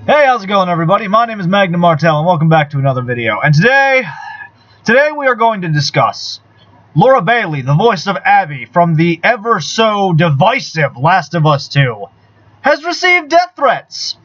Hey, how's it going, everybody? My name is Magnum Martell, and welcome back to another video. And today we are going to discuss Laura Bailey, the voice of Abby from the ever so divisive Last of Us 2, has received death threats.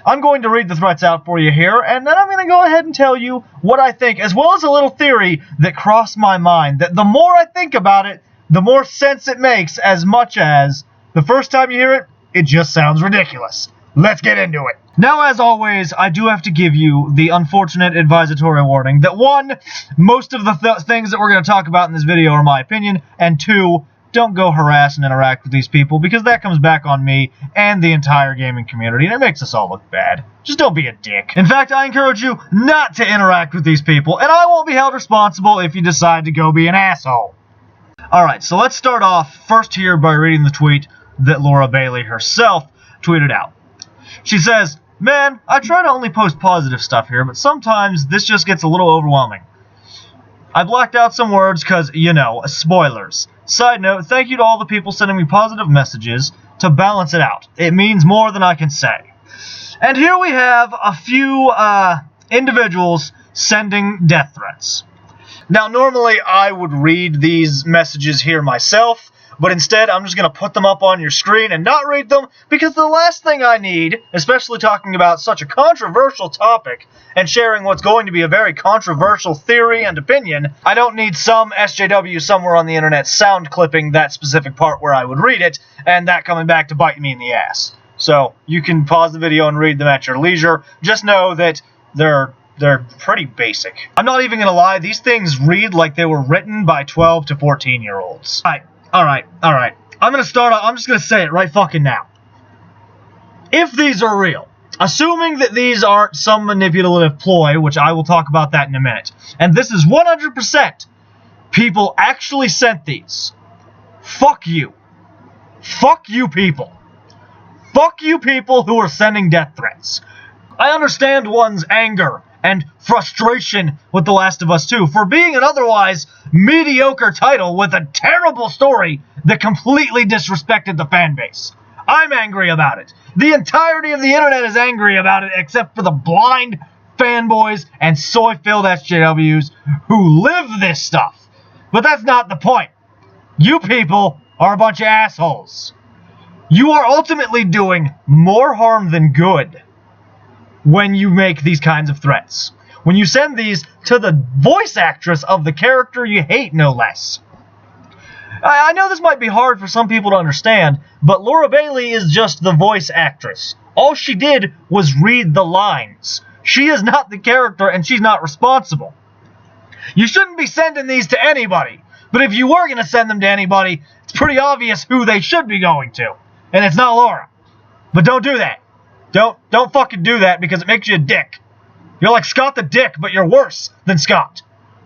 I'm going to read the threats out for you here, and then I'm going to go ahead and tell you what I think, as well as a little theory that crossed my mind, that the more I think about it, the more sense it makes, as much as the first time you hear it, it just sounds ridiculous. Let's get into it. Now, as always, I do have to give you the unfortunate advisory warning that 1, most of the things that we're going to talk about in this video are my opinion, and 2, don't go harass and interact with these people, because that comes back on me and the entire gaming community, and it makes us all look bad. Just don't be a dick. In fact, I encourage you not to interact with these people, and I won't be held responsible if you decide to go be an asshole. Alright, so let's start off first here by reading the tweet that Laura Bailey herself tweeted out. She says, "Man, I try to only post positive stuff here, but sometimes this just gets a little overwhelming. I blacked out some words because, you know, spoilers. Side note, thank you to all the people sending me positive messages to balance it out. It means more than I can say." And here we have a few individuals sending death threats. Now, normally I would read these messages here myself, but instead I'm just going to put them up on your screen and not read them, because the last thing I need, especially talking about such a controversial topic and sharing what's going to be a very controversial theory and opinion, I don't need some SJW somewhere on the internet sound clipping that specific part where I would read it, and that coming back to bite me in the ass. So you can pause the video and read them at your leisure. Just know that they're pretty basic. I'm not even going to lie, these things read like they were written by 12 to 14-year-olds. Alright. I'm just going to say it right fucking now. If these are real, assuming that these aren't some manipulative ploy, which I will talk about that in a minute, and this is 100% people actually sent these, fuck you. Fuck you people. Fuck you people who are sending death threats. I understand one's anger and frustration with The Last of Us 2 for being an otherwise mediocre title with a terrible story that completely disrespected the fanbase. I'm angry about it. The entirety of the internet is angry about it, except for the blind fanboys and soy-filled SJWs who live this stuff. But that's not the point. You people are a bunch of assholes. You are ultimately doing more harm than good when you make these kinds of threats. When you send these to the voice actress of the character you hate, no less. I know this might be hard for some people to understand, but Laura Bailey is just the voice actress. All she did was read the lines. She is not the character, and she's not responsible. You shouldn't be sending these to anybody, but if you were going to send them to anybody, it's pretty obvious who they should be going to, and it's not Laura. But don't do that. Don't fucking do that, because it makes you a dick. You're like Scott the Dick, but you're worse than Scott.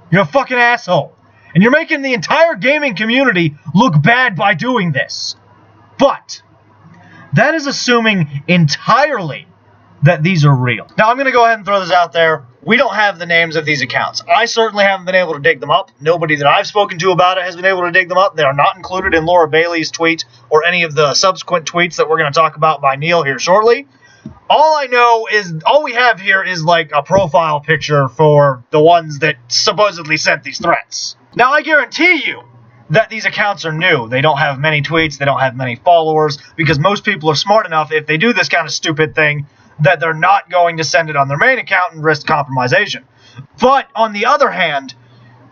You're a fucking asshole. And you're making the entire gaming community look bad by doing this. But that is assuming entirely that these are real. Now, I'm going to go ahead and throw this out there. We don't have the names of these accounts. I certainly haven't been able to dig them up. Nobody that I've spoken to about it has been able to dig them up. They are not included in Laura Bailey's tweet or any of the subsequent tweets that we're going to talk about by Neil here shortly. All we have here is like a profile picture for the ones that supposedly sent these threats. Now, I guarantee you that these accounts are new. They don't have many tweets, they don't have many followers, because most people are smart enough, if they do this kind of stupid thing, that they're not going to send it on their main account and risk compromisation. But, on the other hand,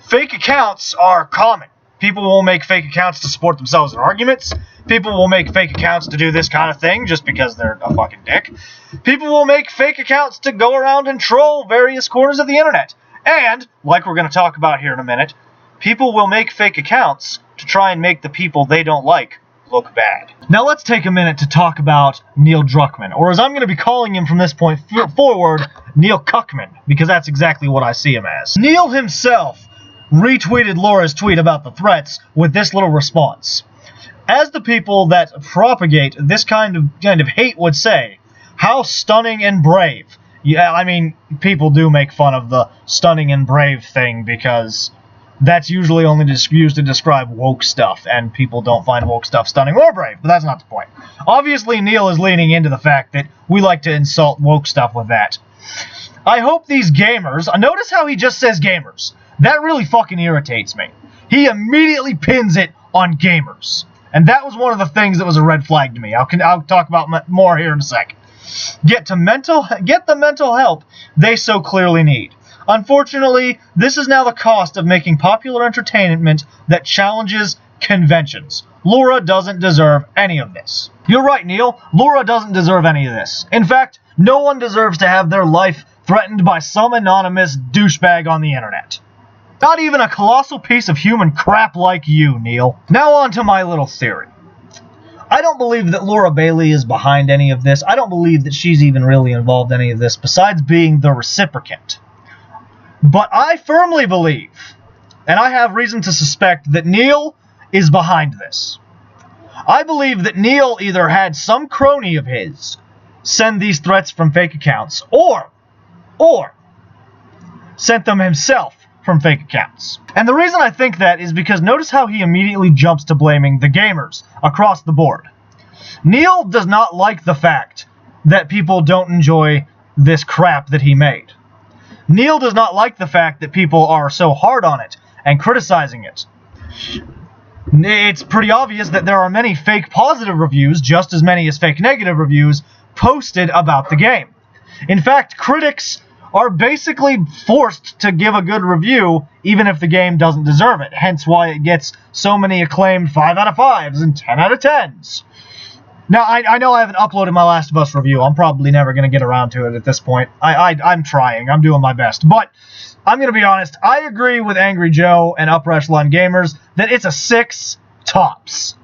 fake accounts are common. People will make fake accounts to support themselves in arguments. People will make fake accounts to do this kind of thing just because they're a fucking dick. People will make fake accounts to go around and troll various corners of the internet. And, like we're going to talk about here in a minute, people will make fake accounts to try and make the people they don't like look bad. Now let's take a minute to talk about Neil Druckmann, or as I'm going to be calling him from this point forward, Neil Cuckman, because that's exactly what I see him as. Neil himself retweeted Laura's tweet about the threats with this little response. As the people that propagate this kind of hate would say, how stunning and brave. Yeah, I mean, people do make fun of the stunning and brave thing because that's usually only used to describe woke stuff, and people don't find woke stuff stunning or brave, but that's not the point. Obviously, Niel is leaning into the fact that we like to insult woke stuff with that. I hope these gamers... Notice how he just says gamers. That really fucking irritates me. He immediately pins it on gamers. And that was one of the things that was a red flag to me. I'll talk about more here in a second. Get the mental help they so clearly need. Unfortunately, this is now the cost of making popular entertainment that challenges conventions. Laura doesn't deserve any of this. You're right, Niel. Laura doesn't deserve any of this. In fact, no one deserves to have their life threatened by some anonymous douchebag on the internet. Not even a colossal piece of human crap like you, Niel. Now on to my little theory. I don't believe that Laura Bailey is behind any of this. I don't believe that she's even really involved in any of this, besides being the reciprocant. But I firmly believe, and I have reason to suspect, that Niel is behind this. I believe that Niel either had some crony of his send these threats from fake accounts, or sent them himself from fake accounts. And the reason I think that is because notice how he immediately jumps to blaming the gamers across the board. Niel does not like the fact that people don't enjoy this crap that he made. Niel does not like the fact that people are so hard on it and criticizing it. It's pretty obvious that there are many fake positive reviews, just as many as fake negative reviews, posted about the game. In fact, critics are basically forced to give a good review even if the game doesn't deserve it, hence why it gets so many acclaimed 5 out of 5s and 10 out of 10s. Now, I know I haven't uploaded my Last of Us review. I'm probably never going to get around to it at this point. I'm trying. I'm doing my best. But I'm going to be honest. I agree with Angry Joe and Upper Echelon Gamers that it's a 6 tops.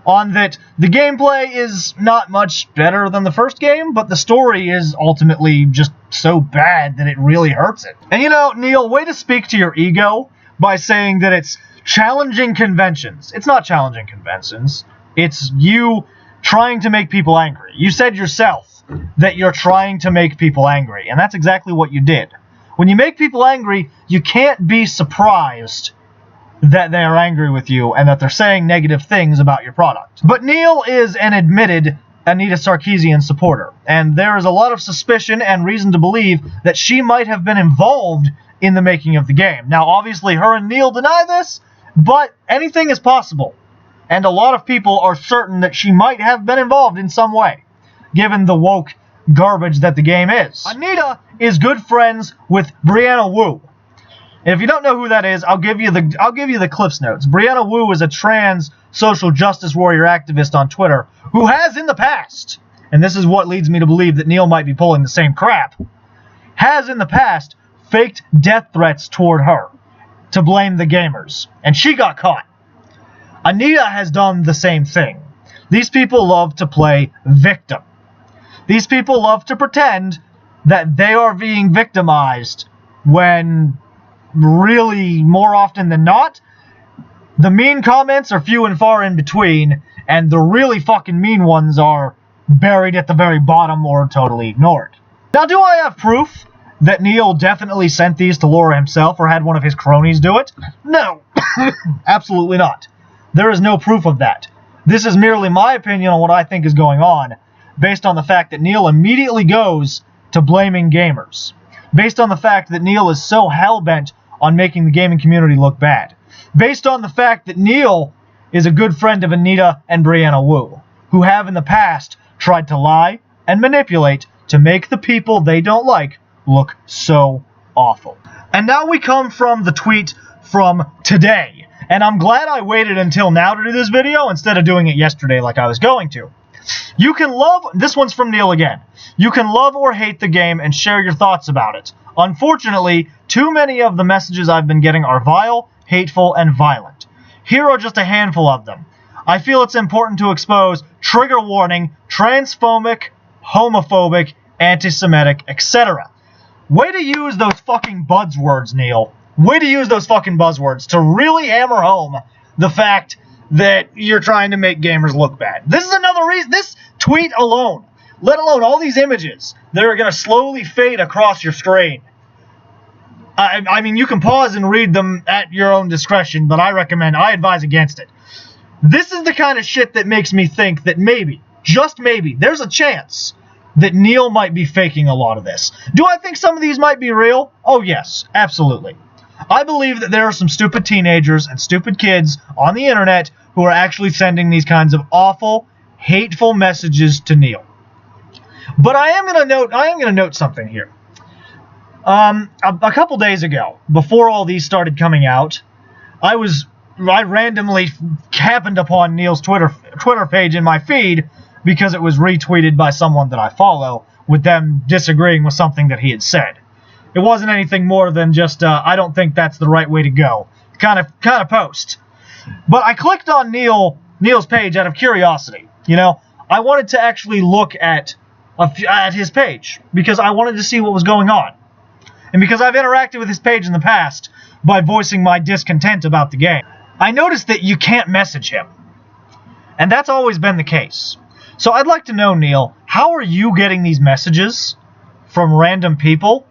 On that, the gameplay is not much better than the first game, but the story is ultimately just so bad that it really hurts it. And you know, Niel, way to speak to your ego by saying that it's challenging conventions. It's not challenging conventions. It's you trying to make people angry. You said yourself that you're trying to make people angry, and that's exactly what you did. When you make people angry, you can't be surprised that they are angry with you and that they're saying negative things about your product. But Niel is an admitted Anita Sarkeesian supporter, and there is a lot of suspicion and reason to believe that she might have been involved in the making of the game. Now, obviously, her and Niel deny this, but anything is possible, and a lot of people are certain that she might have been involved in some way, given the woke garbage that the game is. Anita is good friends with Brianna Wu. And if you don't know who that is, I'll give you the Cliffs Notes. Brianna Wu is a trans social justice warrior activist on Twitter who has in the past, and this is what leads me to believe that Niel might be pulling the same crap, has in the past faked death threats toward her to blame the gamers, and she got caught. Anita has done the same thing. These people love to play victim. These people love to pretend that they are being victimized when really, more often than not, the mean comments are few and far in between, and the really fucking mean ones are buried at the very bottom or totally ignored. Now, do I have proof that Niel definitely sent these to Laura himself or had one of his cronies do it? No. Absolutely not. There is no proof of that. This is merely my opinion on what I think is going on, based on the fact that Niel immediately goes to blaming gamers. Based on the fact that Niel is so hell-bent on making the gaming community look bad. Based on the fact that Niel is a good friend of Anita and Brianna Wu, who have in the past tried to lie and manipulate to make the people they don't like look so awful. And now we come from the tweet from today. And I'm glad I waited until now to do this video instead of doing it yesterday like I was going to. You can love... This one's from Niel again. You can love or hate the game and share your thoughts about it. Unfortunately, too many of the messages I've been getting are vile, hateful, and violent. Here are just a handful of them. I feel it's important to expose trigger warning, transphobic, homophobic, anti-Semitic, etc. Way to use those fucking buzzwords, Niel. Way to use those fucking buzzwords to really hammer home the fact that you're trying to make gamers look bad. This is another reason. This tweet alone, let alone all these images that are going to slowly fade across your screen, I mean, you can pause and read them at your own discretion, but I advise against it. This is the kind of shit that makes me think that maybe, just maybe, there's a chance that Niel might be faking a lot of this. Do I think some of these might be real? Oh yes, absolutely. I believe that there are some stupid teenagers and stupid kids on the internet who are actually sending these kinds of awful, hateful messages to Niel. But I am going to note something here. A couple days ago, before all these started coming out, I randomly happened upon Niel's Twitter page in my feed because it was retweeted by someone that I follow with them disagreeing with something that he had said. It wasn't anything more than just I don't think that's the right way to go kind of post. But I clicked on Niel's page out of curiosity. You know, I wanted to actually look at his page because I wanted to see what was going on. And because I've interacted with his page in the past by voicing my discontent about the game, I noticed that you can't message him. And that's always been the case. So I'd like to know, Niel, how are you getting these messages from random people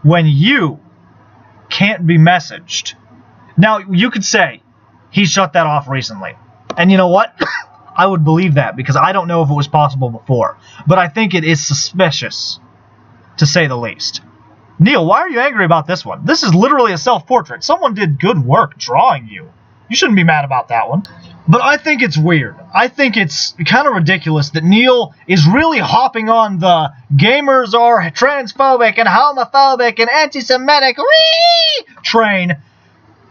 when you can't be messaged? Now, you could say he shut that off recently. And you know what? I would believe that because I don't know if it was possible before. But I think it is suspicious, to say the least. Niel, why are you angry about this one? This is literally a self-portrait. Someone did good work drawing you. You shouldn't be mad about that one. But I think it's weird. I think it's kind of ridiculous that Niel is really hopping on the gamers are transphobic and homophobic and anti-Semitic train,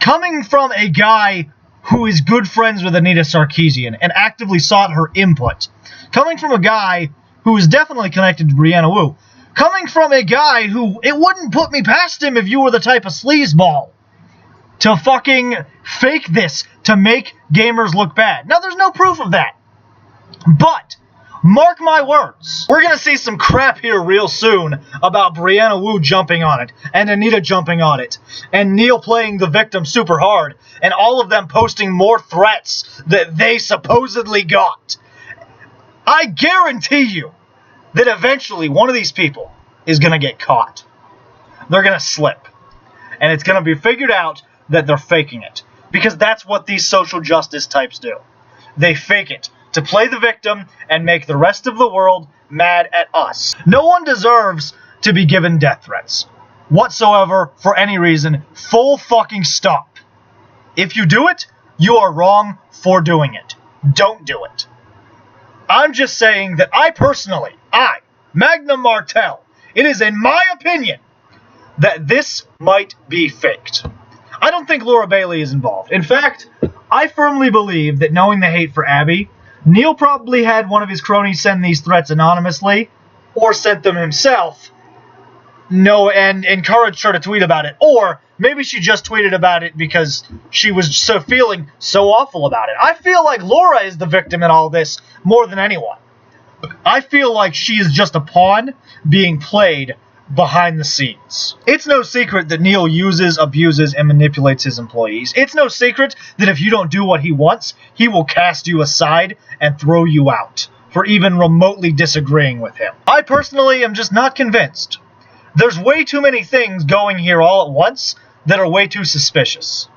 coming from a guy who is good friends with Anita Sarkeesian and actively sought her input. Coming from a guy who is definitely connected to Brianna Wu. Coming from a guy who, it wouldn't put me past him if you were the type of sleazeball to fucking fake this to make gamers look bad. Now, there's no proof of that. But, mark my words, we're going to see some crap here real soon about Brianna Wu jumping on it, and Anita jumping on it, and Niel playing the victim super hard, and all of them posting more threats that they supposedly got. I guarantee you that eventually one of these people is going to get caught. They're going to slip. And it's going to be figured out that they're faking it. Because that's what these social justice types do. They fake it to play the victim and make the rest of the world mad at us. No one deserves to be given death threats whatsoever for any reason. Full fucking stop. If you do it, you are wrong for doing it. Don't do it. I'm just saying that I, Magnum Martel, it is in my opinion that this might be faked. I don't think Laura Bailey is involved. In fact, I firmly believe that knowing the hate for Abby, Niel probably had one of his cronies send these threats anonymously, or sent them himself, and encouraged her to tweet about it. Or maybe she just tweeted about it because she was feeling so awful about it. I feel like Laura is the victim in all this more than anyone. I feel like she is just a pawn being played behind the scenes. It's no secret that Niel uses, abuses, and manipulates his employees. It's no secret that if you don't do what he wants, he will cast you aside and throw you out for even remotely disagreeing with him. I personally am just not convinced. There's way too many things going here all at once that are way too suspicious.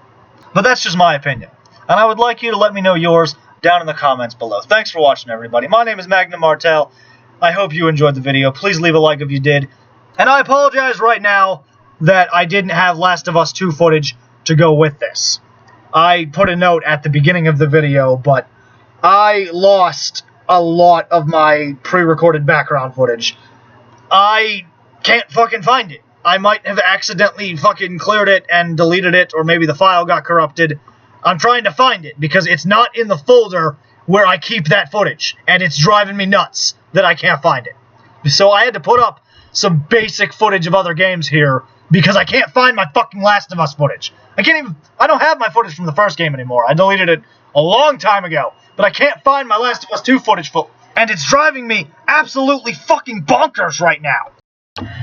But that's just my opinion. And I would like you to let me know yours down in the comments below. Thanks for watching, everybody. My name is Magnum Martel. I hope you enjoyed the video. Please leave a like if you did. And I apologize right now that I didn't have Last of Us 2 footage to go with this. I put a note at the beginning of the video, but I lost a lot of my pre-recorded background footage. I can't fucking find it. I might have accidentally fucking cleared it and deleted it, or maybe the file got corrupted. I'm trying to find it because it's not in the folder where I keep that footage, and it's driving me nuts that I can't find it. So I had to put up some basic footage of other games here because I can't find my fucking Last of Us footage. I don't have my footage from the first game anymore. I deleted it a long time ago, but I can't find my Last of Us 2 footage, and it's driving me absolutely fucking bonkers right now.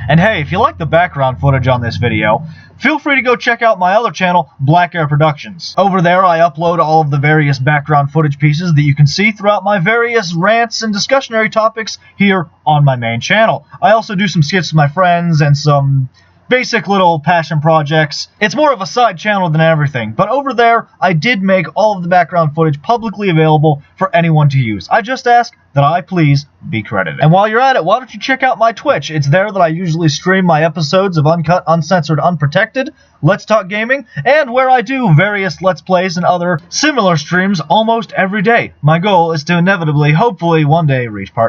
And hey, if you like the background footage on this video, feel free to go check out my other channel, Black Air Productions. Over there, I upload all of the various background footage pieces that you can see throughout my various rants and discussionary topics here on my main channel. I also do some skits with my friends and some basic little passion projects. It's more of a side channel than everything, but over there, I did make all of the background footage publicly available for anyone to use. I just ask that I please be credited. And while you're at it, why don't you check out my Twitch? It's there that I usually stream my episodes of Uncut, Uncensored, Unprotected, Let's Talk Gaming, and where I do various Let's Plays and other similar streams almost every day. My goal is to inevitably, hopefully, one day reach part